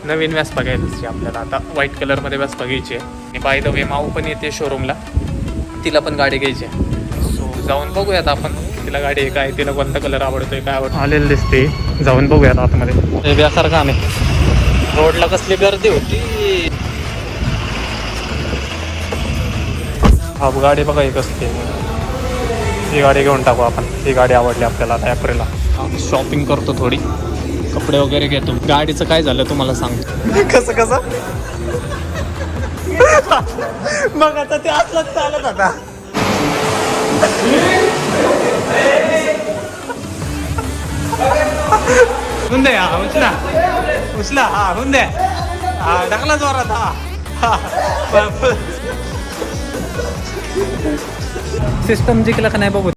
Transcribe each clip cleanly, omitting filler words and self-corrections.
नवीन व्यासपा घ्यायची आपल्याला. आता व्हाईट कलरमध्ये व्यासपा घ्यायची आहे. आणि बाय द वे माऊ पण येते शोरूमला, तिला पण गाडी घ्यायची आहे. सो जाऊन बघूयात आपण तिला गाडी आहे काय, तिला कोणता कलर आवडतोय काय आवडतं आलेलं दिसते. जाऊन बघूयात आतमध्ये. व्यासारखं आम्ही रोडला कसली गर्दी होती. हा गाडी बघा ही कसली. ही गाडी घेऊन टाकू आपण. ही गाडी आवडली आपल्याला. आता एप्रिलला शॉपिंग करतो, थोडी कपडे वगैरे घेतो. गाडीचं काय झालं तुम्हाला सांगतो. कसं मग आता ते असलंच चालत आता. होऊन दे हा, उचला हा, होऊन दे हा, टाकला जोरात हा. सिस्टम जिंकला का नाही बघू.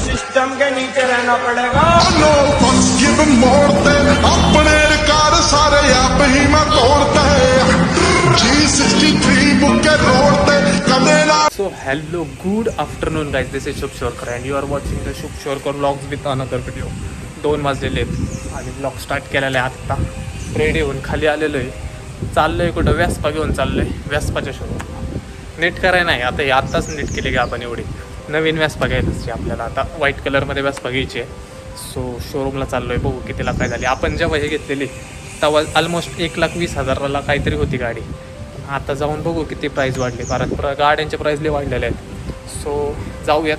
सिस्टम के नीचे रहना पड़ेगा. मोड़ते अपने रिकॉर्ड सारे आप ही में तोड़ते G63 बुक के रोडते कदेला. So hello, good afternoon guys. This is Shubh Shorkar and you are watching the Shubh Shorkar vlogs with another video. 2 वाजलेले आहेत आणि ब्लॉग स्टार्ट केलेला आहे आत्ता. रेडी होऊन खाली आलेलो आहे. चाललो आहे कुठं, व्यासपा घेऊन चाललो आहे. व्यासपाच्या शोरूम नीट करायला नाही आता. हे आत्ताच नीट केली का आपण. एवढी नवीन व्यासपा घ्यायची आपल्याला. आता व्हाईट कलरमध्ये व्यासपा घ्यायची आहे. सो शोरूमला चाललो आहे, बघू कितीला काय झाली. आपण जेव्हा हे घेतलेली तेव्हा ऑलमोस्ट 1,20,000ला काहीतरी होती गाडी. आता जाऊन बघू किती प्राईस वाढली, कारण गाड्यांचे प्राईस लई वाढलेले आहेत. सो जाऊयात,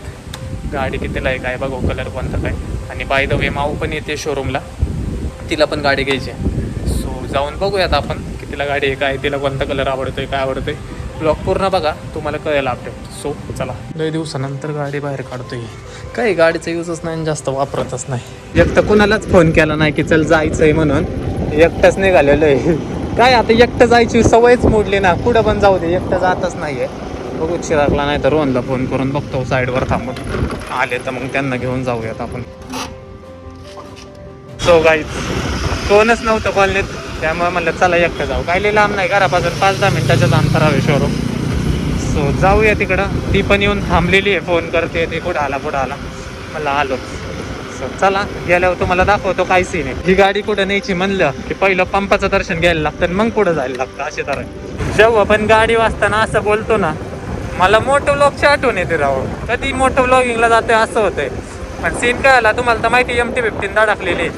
गाडी कितीला आहे काय बघू, कलर कोणता काय. आणि बाय द वे माऊ पण येते शोरूमला, तिला पण गाडी घ्यायची आहे. सो जाऊन बघूयात आपण कितीला गाडी आहे काय, तिला कोणता कलर आवडतोय काय आवडतोय. ब्लॉग पूर्ण बघा, तुम्हाला कळेल अपडेट. सो चला, लई दिवसानंतर गाडी बाहेर काढतोय. काही गाडीचा यूजच नाही, जास्त वापरतच नाही. एक तर कुणालाच फोन केला नाही की चल जायचं आहे म्हणून. एकटंच निघालेलं आहे. काय आता एकटं जायची सवयच मोडली ना. कुठं पण जाऊ दे, एकटं जातच नाही आहे. बघू चिरागला नाही तर रोहनला फोन करून बघतो साईडवर थांबून. आले तर मग त्यांना घेऊन जाऊयात आपण. सो गाईज, कोणच नव्हतं कॉलनीत, त्यामुळे म्हणलं चला एकटं जाऊ. काही लई लांब नाही, घरापासून 5-10 मिनिटाच्याच अंतरावर आहे शोरूम. सो जाऊया तिकडं. ती पण येऊन थांबलेली आहे, फोन करते ते कुठं आला मला आलो. सो चला, गेल्यावर तुम्हाला दाखवतो काय सीन आहे. ही गाडी कुठं न्यायची म्हणलं की पहिलं पंपाचं दर्शन घ्यायला लागतं, मग पुढं जायला लागतं. असे तर जेव्हा पण गाडी वाजताना असं बोलतो ना, मला मोठं व्लॉगची आठवण येते राव. कधी मोठं व्लॉगिंगला जातोय असं होतंय. पण सीन काय आला तुम्हाला तर माहिती, MT-15 धडकलेली.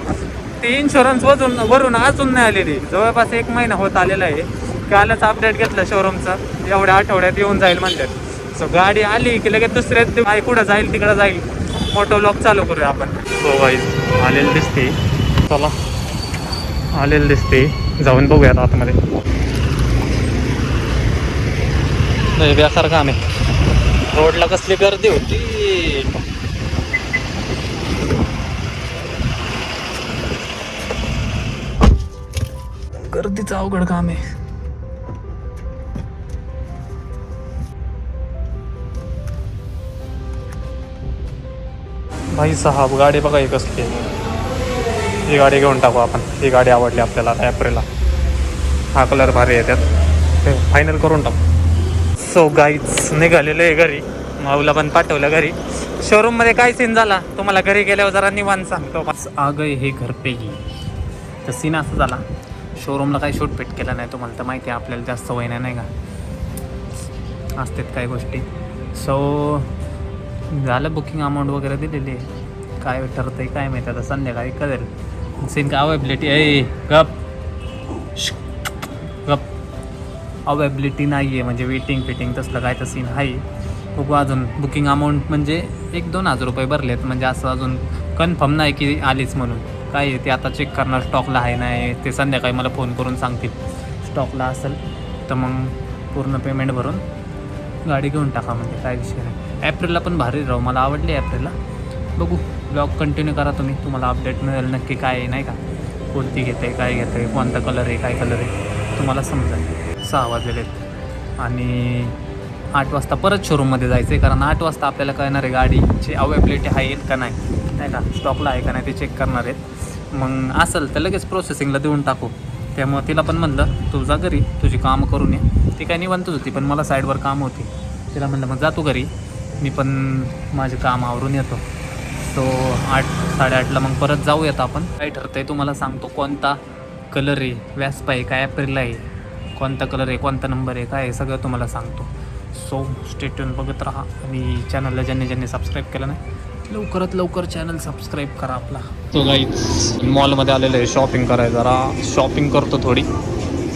ती इन्शुरन्स वरून अजून नाही आलेली. जवळपास 1 महिना होत आलेला आहे. कालच अपडेट घेतलं शोरूमचं, एवढ्या आठवड्यात येऊन जाईल म्हणतात. सो गाडी आली की लगेच दुसऱ्याच दिवशी कुठं जाईल तिकडं जाईल. मोठं व्लॉग चालू करूया आपण. हो गाईज, आलेलं दिसते. चला, आलेलं दिसते, जाऊन बघूयात आतमध्ये. नाही व्यासारखं आम्ही रोडला कसली गर्दी होती. गर्दीचं अवघड काम आहे. भाई साहब, गाडी बघा ही कसली आहे. ही गाडी घेऊन टाकू आपण. ही गाडी आवडली आपल्याला. आता एप्रिलला हा कलर भारी आहे, त्यात ते फायनल करून टाकू. सो गाईज, निघालेलं आहे घरी. माऊला पण पाठवलं घरी. शोरूममध्ये काय सीन झाला तुम्हाला घरी गेल्यावर जरा निवांत सांगतो. आ गए हे घर पे ही. तर सीन असं झाला, शोरूमला काही शूटफिट केला नाही. तुम्हाला तर माहिती आहे, आपल्याला जास्त वय नाही का, असतात काही गोष्टी. सो झालं, बुकिंग अमाऊंट वगैरे दिलेली आहे. काय ठरतंय काय माहिती, आता संध्याकाळी कळेल. सीन का अवेबिलिटी आहे, गप अवेबिलिटी नाही आहे, म्हणजे वेटिंग फिटिंग तसलं काय तर सीन आहे. बघू अजून. बुकिंग अमाऊंट म्हणजे 1-2 हजार रुपये भरलेत, म्हणजे असं अजून कन्फर्म नाही की आलीच म्हणून. काय आहे ते आता चेक करणार, स्टॉकला आहे नाही ते संध्याकाळी मला फोन करून सांगतील. स्टॉकला असेल तर मग पूर्ण पेमेंट भरून गाडी घेऊन टाका म्हणजे काय विषय नाही. एप्रिलला पण भारी राहू, मला आवडली एप्रिलला. बघू ब्लॉग कंटिन्यू करा तुम्ही, तुम्हाला अपडेट मिळेल नक्की काय आहे नाही का, कोणती घेते काय घेते, कोणता कलर आहे काय कलर आहे तुम्हाला समजेल. 6 वाजलेले आहेत आणि 8 वाजता परत शोरूममध्ये जायचं आहे, कारण 8 वाजता आपल्याला कळणार आहे गाडीची अवेलेबिलिटी आहेत का नाही का, स्टॉकला आहे का नाही ते चेक करणार आहेत. मग असेल तर लगेच प्रोसेसिंगला देऊन टाकू. त्यामुळं तिला पण म्हणलं तू जा घरी, तुझी कामं करून ये. ती काय निवांतच होती पण मला साईडवर काम होती. तिला म्हणलं मग जा तू घरी, मी पण माझे काम आवरून येतो. तो 8-8:30ला मग परत जाऊयात आपण. काय ठरतं आहे तुम्हाला सांगतो, कोणता कलर आहे, व्यासपा आहे काय एप्रिलला आहे, कोणता कलर आहे कोणता नंबर आहे काय आहे सगळं तुम्हाला सांगतो. सो स्टेट्यून बघत राहा आणि चॅनलला ज्यांनी सबस्क्राईब केलं नाही लवकरात लवकर चॅनल सबस्क्राईब करा आपला. तो गाईच मॉलमध्ये आलेलं आहे शॉपिंग करायला, जरा शॉपिंग करतो थोडी,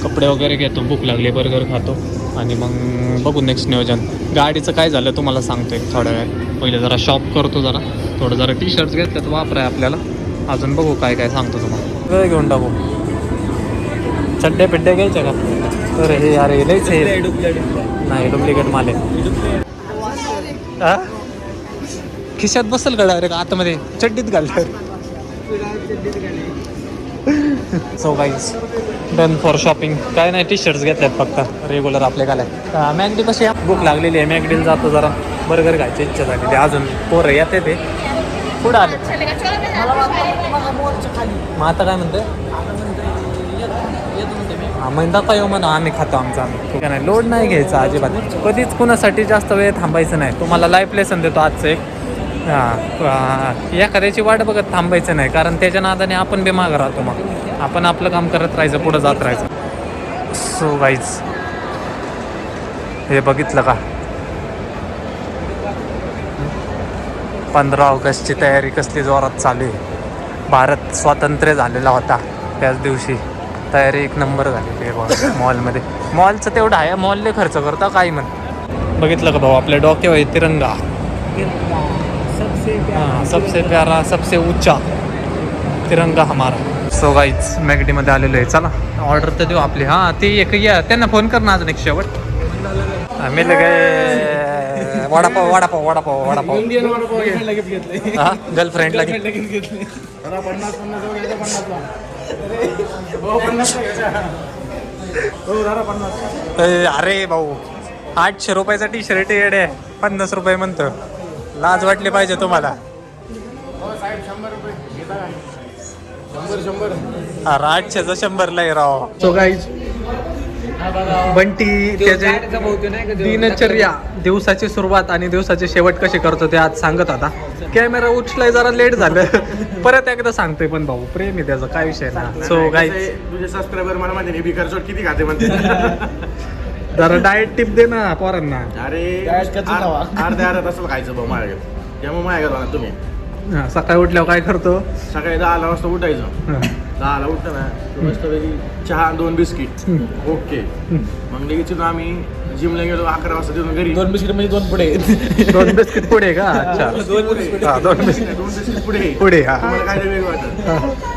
कपडे वगैरे घेतो, भूक लागली बर्गर खातो आणि मग बघू नेक्स्ट नियोजन. गाडीचं काय झालं तुम्हाला सांगतो एक थोड्या वेळ. पहिले जरा शॉप करतो, जरा टी शर्ट्स घेतल्यात वापराय आपल्याला, अजून बघू काय काय सांगतो तुम्हाला. वेळ घेऊन टाकू, चड्ड्या पिड्ड्या घ्यायच्या का? तर हे अरे लईच हे नाही डुप्लिकेट माल आहे. खिशात बसेल का डायरेक्ट आतमध्ये चड्डीत घालतात. So guys done for shopping. काय नाही टी शर्ट्स घेतल्यात फक्त रेग्युलर आपले घालाय. मॅगडी कशी भूक लागलेली आहे, मॅगडीला जातो जरा बर्गर खायची इच्छा झाली. अजून पोरं येते ते पुढं आले. मग आता काय म्हणतोय मग दाखवा येऊ म्हणा, आम्ही खातो आमचं आम्ही. ठीक आहे, नाही लोड नाही घ्यायचा अजिबात, कधीच कुणासाठी जास्त वेळ थांबायचं नाही. तुम्हाला लाईफ लेसन देतो आजचं एक. एखाद्याची वाट बघत थांबायचं नाही, कारण त्याच्या नादाने आपण बी मागं राहतो. मग आपण आपलं काम करत राहायचं, पुढं जात राहायचं. सो गाईज हे बघितलं का, 15 ऑगस्टची तयारी कसली जोरात चालू आहे. भारत स्वातंत्र्य झालेला होता त्याच दिवशी, तयारी एक नंबर झाली आहे मॉलमध्ये. मॉलचं तेवढं आहे, मॉलने खर्च करता काही म्हण. बघितलं का भाऊ आपल्या डोक्यावर तिरंगा, सबसे प्यारा सबसे ऊंचा तिरंगा हमारा. सो गाईज मॅगडीमध्ये आलेलो आहे, चला ऑर्डर तर देऊ आपली. हां ती एक या त्यांना फोन कर ना अजून एक शेवट. मिल गए वडापाव वडापाव वडापाव वडापाव हां गर्लफ्रेंडला अरे भाऊ 800 रुपयाचा टी शर्ट येडे 50 रुपये म्हणतो. लाज वाटली पाहिजे तुम्हाला. 800चा 100ला आहे राव. सो गाईज बंटी त्याचे दिनचर्या, दिवसाची सुरुवात आणि दिवसाची शेवट कशी करतो ते आज सांगत होता. कॅमेरा उचलाय जरा लेट झालं, परत एकदा सांगतोय पण भाऊ प्रेम आहे त्याचा, काय विषय ना. सो गाईज तुझे सबस्क्रायबर मला माहिती नाही बिकर चोट किती खाते म्हणते. जरा डाएट टिप दे ना पोरांना. अरे अर्ध्या तसं खायचं भाऊ माझ्या, त्यामुळे माझ्या घरात तुम्ही सकाळी उठल्यावर काय करतो? सकाळी 10 वाजता उठायचं. 10ला उठलं ना मस्त चहा 2 बिस्किट ओके. मग लगेच आम्ही जिमला गेलो 11 वाजता तिथून घरी. 2 बिस्किट म्हणजे 2 पुढे 2 बिस्किट पुढे का? अच्छा 2 बिस्किट पुढे पुढे हा तुम्हाला काय वेगळं वाटत.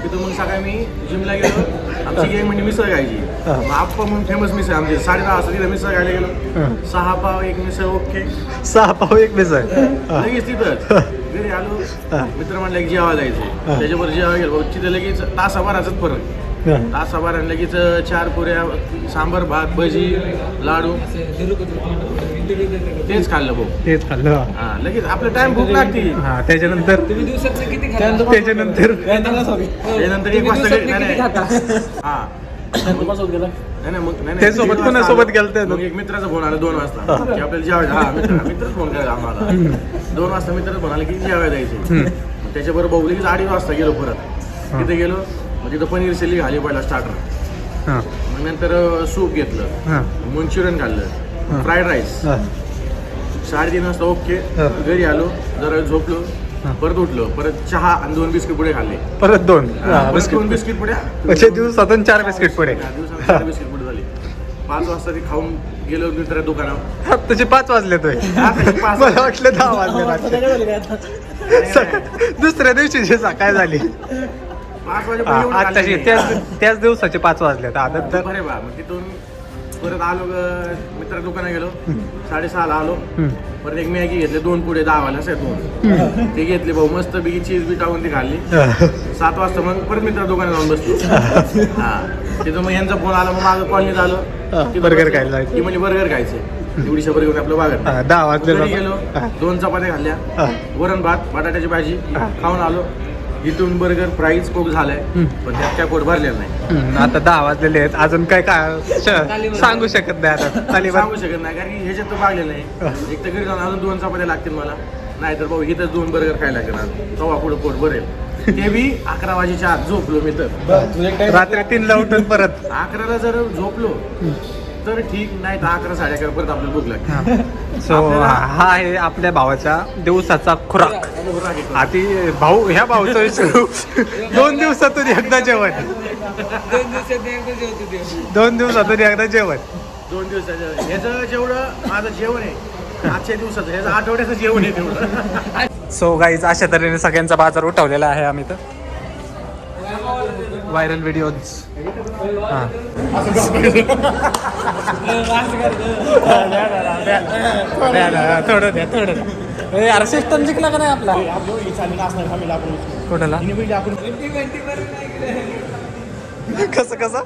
तिथून मग सकाळी मी जिमला गेलो. आमची गॅंग म्हणजे मिसळ खायची. मग आप्पा म्हणून फेमस मिसळ आमची 10:30 वाजता तिथं मिसळ खायला गेलो. 6 पाव 1 मिसळ ओके. 6 पाव 1 मिसळ लगेच तिथं घरी आलो. मित्र म्हणलं की जेवा जायचं, त्याच्यावर जेवा गेलो. तिथं लगेच तासाभराचाच फरक. तासाभराने लगेच 4 पुऱ्या, सांबार भात, भजी, लाडू तेच खाल्लं भाऊ. तेच खाल्लं. हा लगेच आपलं टाइम भूक लागते. हा त्याच्यानंतर त्याच्यानंतर 1 वाजता हा ते सोबत कोणासोबत गेलते? मग एक मित्राचा फोन आला 2 वाजता की आपल्याला जेवायचं. हा मित्रच फोन करायला आम्हाला 2 वाजता मित्रच फोन आला की जेवायला जायचं. त्याच्याबरोबर भाऊ लगेच 2:30 वाजता गेलो परत. तिथे गेलो मग तिथं पनीर चिल्ली खाली पहिला स्टार्टर. मग नंतर सूप घेतलं, मंचुरियन खाल्लं, फ्राईड राईस. 3:30 वाजता ओके. घरी आलो, जरा झोपलो, परत उठलो, परत चहा आणि 2 बिस्किट पुढे खाल्ले. परत 2 बिस्किट पुढे दिवसातून 4 बिस्किट पुढे. दिवसात 4 बिस्किट पुढे झाली. 5 वाजता ती खाऊन गेलो मित्र दुकानावर. तुझे 5 वाजले तोय, मला वाटलं 10 वाजले. दुसऱ्या दिवशी सकाळ झाली. 5 वाजेपर्यंत आताशी त्याच दिवसाचे 5 वाजले. बरे बा. मग तिथून परत आलो मित्र दुकानात गेलो 6:30 आलो. परत एक मॅगी घेतले 2 पुढे 10 वाला असे 2 ते घेतले भाऊ मस्त बिगी चीज बी टाकून ती खाल्ली. 7 वाजता मग परत मित्र दुकानात जाऊन बसलो. हा तिथं मग यांचा फोन आला मग माझं कॉलनीत आलो बर्गर खायला की म्हणजे बर्गर खायचे एवढी शबर घेऊन आपलं बागत 10 वाजले गेलो 2 चपात्या खाल्ल्या वरण भात बटाट्याची भाजी खाऊन आलो. इथून बर्गर प्राईस कोक झालाय पण त्यात काय पोट भरलेलं नाही. आता 10 वाजलेले आहेत अजून काय सांगू शकत नाही आता सांगू शकत नाही कारण की ह्याच्यात तर मागलेलं नाही. एक तर घरी जाऊन अजून 2 चपात्या लागतील मला नाहीतर भाऊ इथं 2 बर्गर खायला लागणार तवा पुढं पोट भरेल. ते बी 11 वाजेच्या आत झोपलो मी तर रात्री 3ला उठून परत 11ला जर झोपलो तर ठीक नाही तर 11 साडे 11 परत आपल्याला भूक लागते. सो हा आहे आपल्या भावाच्या दिवसाचा खुराक. आधी भाऊ ह्या भाऊचं विचारू 2 दिवसातून एकदा जेवण 2 दिवसातून एकदा जेवण 2 दिवसाचं ह्याचं जेवढं माझं जेवण आहे आजच्या दिवसाचं ह्याचं आठवड्याचं जेवण आहे तेवढं. सो गाईज अशा तऱ्हेने सगळ्यांचा बाजार उठवलेला आहे आम्ही तर व्हायरल व्हिडिओज. हां थोडं द्या थोडं द्या. अरे सिस्टम जिंकला का नाही आपला कुठला कसं कसं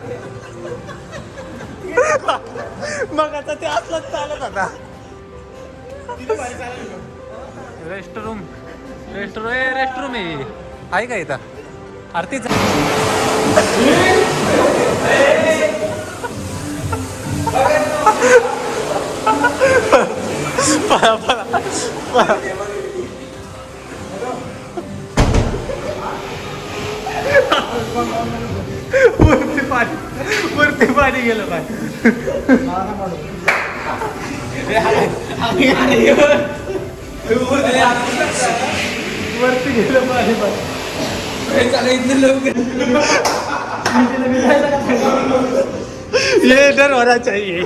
मग आता ते असलंच चालत आता. रेस्टरूम आहे का इथं आरतीच वरती पाणी गेलं काय वरती गेलं पाणी ये डर होना चाहिए.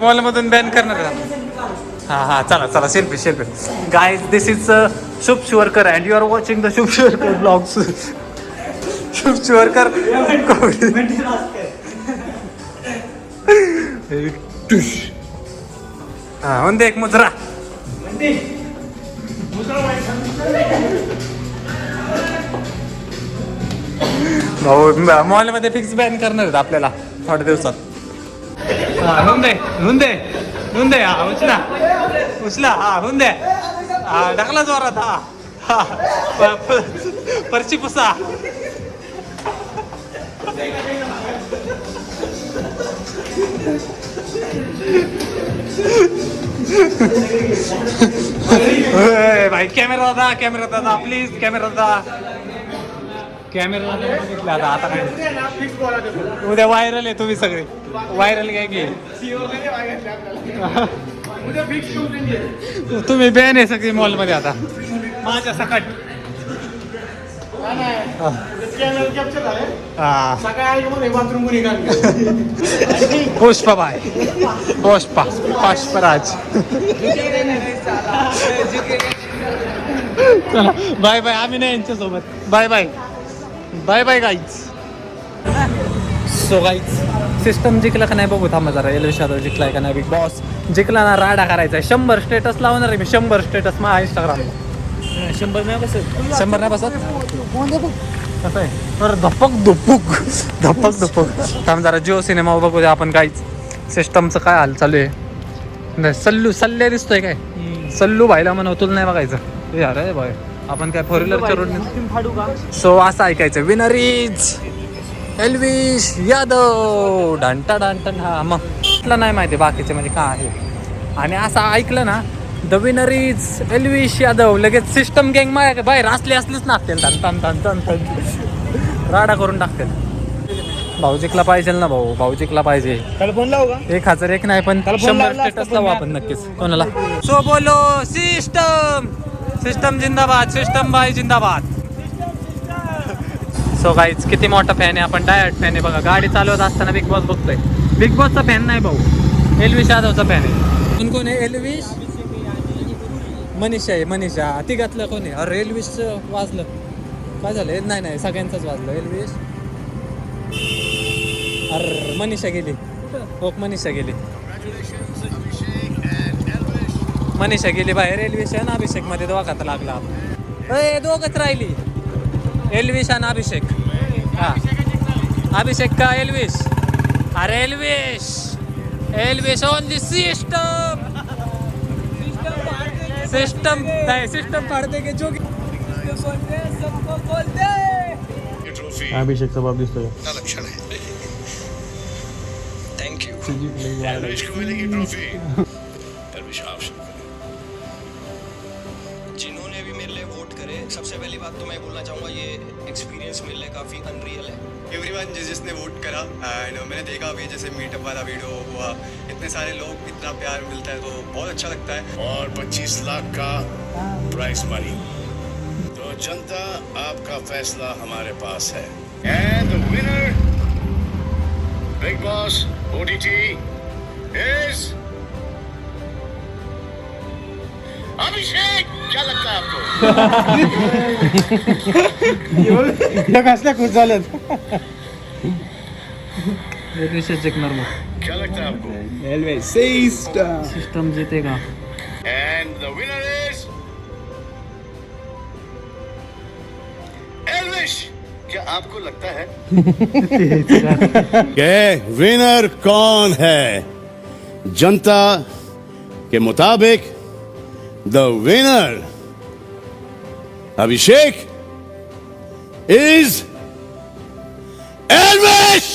मॉलमधून बॅन करणार हा चला चला selfie guys this is Shubh Shivarkar and you are watching the Shubh Shivarkar blogs. शुभ शिवरकर हा म्हणते एक मुजरा भाऊ मॉलमध्ये फिक्स बॅन करणार आहेत आपल्याला थोड्या दिवसात. हुंदे हा उचला हा हुंदे हा टाकला जोरात हा परची पुसा. भाई कॅमेरा दादा प्लीज कॅमेरा बघितला आता काय उद्या व्हायरल आहे तुम्ही सगळे व्हायरल काय की तुम्ही बॅन आहे सगळी मॉलमध्ये आता माझ्या सकट. पुष्पा पुष्पराज चला बाय बाय. आम्ही नाही यांच्यासोबत bye bye guys. So guys system जिंकला का नाही बघू थांबा जरा. एलवी यादव जिंकलाय का नाही बिग बॉस जिंकला ना राडा करायचा आहे. 100 स्टेटस लावणार आहे मी 100 स्टेटस माझ्या इंस्टाग्रामला. 100 नाही बसत कसं आहे तर धपक थांब जरा जिओ सिनेमा बघू द्या आपण. काहीच सिस्टमचं काय हाल चालू आहे. सल्ले दिसतोय काय सल्लू भाईला म्हणा तुला नाही बघायचं यार आहे बाय. आपण काय 4 व्हीलरच्या रोडने. सो असं ऐकायचं विनर इज एल्विश यादव ढांटन. हा मग म्हटलं नाही माहिती बाकीचे म्हणजे काय आहे. आणि असं ऐकलं ना the winner is Elvish Yadav लगेच सिस्टम गँग माझ्या बाहेर असलीच नाचतील तन राडा करून टाकतील. भाऊ जिंकला पाहिजे ना भाऊ जिंकला पाहिजे. फोन लावू का 1001 नाही पण 100 स्टेटस लावू आपण नक्कीच. कोणाला सो बोलो सिस्टम जिंदाबाद. सिस्टम भाई जिंदाबाद. सो गाईज किती मोठा फॅन आहे, आपण डायरेक्ट फॅन आहे बघा. गाडी चालवत असताना बिग बॉस बघतोय. बिग बॉसचा फॅन नाही भाऊ, एल्विश यादवचा फॅन आहे. कोण कोण आहे? एल्विश, मनीषा आहे. मनीषा तिघातलं कोण आहे? अरे एल्विशचं वाजलं, काय झालं? नाही सगळ्यांचंच वाजलं. एल्विश, अरे मनीषा गेली. हो मनीषा गेली. मनीषा गेली बाहेर. एल्विश आणि अभिषेक मध्ये दोघात लागला. दोघच राहिली, एल्विश आणि अभिषेक. हा अभिषेक का एल्विश? अरे एल्विश ऑन दी सिस्टम फाड़ते के जो अभिषेकचा बाब दिसतोय. लक्षण है. Thank you. एल्विश को मिलेगी ट्रॉफी. एल्विश आप शुरू करें. जिन्होंने भी मेरे लिए वोट करे, सबसे पहली बात तो मैं बोलना चाहूँगा ये एक्सपीरियंस मेरे लिए काफ़ी अनरियल है. एवरीवन जिसने वोट करा, एंड मैंने देखा अभी जैसे मीटअप वाला वीडियो हुआ, इतने सारे लोग, इतना प्यार मिलता है तो बहुत अच्छा लगता है. और 25 लाख का प्राइस मनी. तो जनता आपका फैसला हमारे पास है. And the winner Bigg Boss OTT is Abhishek. क्या लगता है आपको? कसल्या खुश झाल्यात. जिंकणार मग. क्या लगता है आपको? एल्विश सिस्टम जीतेगा. End the winner is Elvish. क्या आपको लगता है कि विनर कौन है? जनता के मुताबिक the winner Abhishek is Elvish.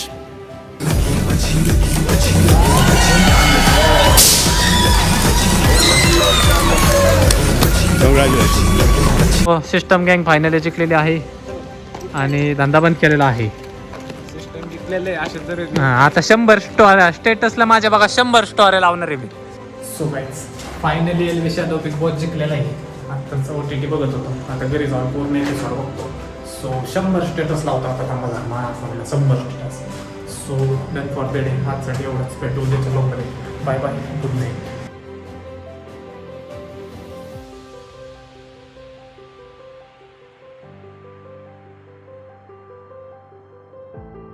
हो सिस्टम गँग फायनली जिंकलेली आहे आणि धंदा बंद केलेला आहे. आता 100 स्टोऱ्या स्टेटसला माझ्या बघा 100 स्टोऱ्या लावणार आहे मी. So guys finally Elvish Yadav Bigg Boss जिंकलेला आहे. आत्ताच OTT बघत होतो, आता घरी जाऊन पूर्ण एपिसोड बघतो. सो 100 स्टेटस लावतो आता थांबा जरा माझ्या फोनला 100 status. So done for the day. आजसाठी एवढंच. भेटू उद्याच्या लवकर. Bye bye, good night.